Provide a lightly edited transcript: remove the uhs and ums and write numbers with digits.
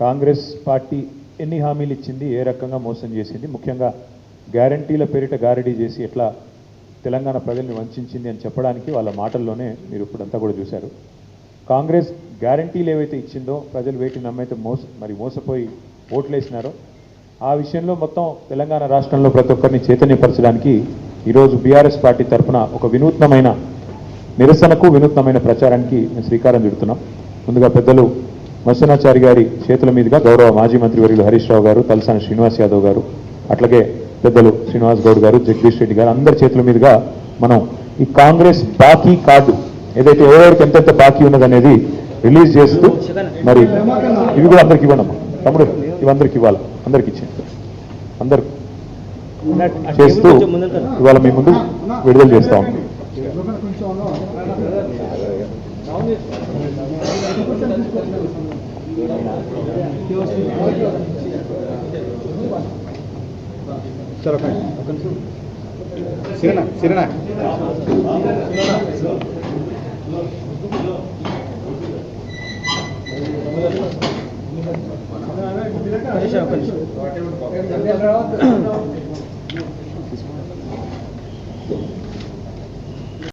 Congress party ఎన్ని హామీలు ఇచ్చింది, ఏ రకంగా మోసం చేసింది, ముఖ్యంగా గ్యారంటీల పేరిట గారడీ చేసి ఎట్లా తెలంగాణ ప్రజల్ని వంచింది అని చెప్పడానికి వాళ్ళ మాటల్లోనే మీరు ఇప్పుడంతా కూడా చూశారు. కాంగ్రెస్ గ్యారంటీలు ఏవైతే ఇచ్చిందో ప్రజలు వేటిని నమ్మైతే మోసపోయి ఓట్లేసినారో ఆ విషయంలో మొత్తం తెలంగాణ రాష్ట్రంలో ప్రతి ఒక్కరిని చైతన్యపరచడానికి ఈరోజు బీఆర్ఎస్ పార్టీ తరఫున ఒక వినూత్నమైన నిరసనకు వినూత్నమైన ప్రచారానికి మేము శ్రీకారం చుడుతున్నాం. ముందుగా పెద్దలు మత్స్యనాచారి గారి చేతుల మీదుగా గౌరవ మాజీ మంత్రివర్యులు హరీష్ రావు గారు, తలసాని శ్రీనివాస్ యాదవ్ గారు, అట్లాగే పెద్దలు శ్రీనివాస్ గౌడ్ గారు, జగదీష్ రెడ్డి గారు అందరి చేతుల మీదుగా మనం ఈ కాంగ్రెస్ బాకీ కార్డు ఏదైతే ఎవరెవరికి ఎంతెంత బాకీ ఉన్నదనేది రిలీజ్ చేస్తూ మరి ఇవి కూడా అందరికి ఇవ్వనమ్మా తమ్ముడు, ఇవందరికి ఇవ్వాలి, అందరికి ఇచ్చింది అందరు చేస్తూ ఇవాళ మీ ముందు విడుదల చేస్తా ఉంటాం.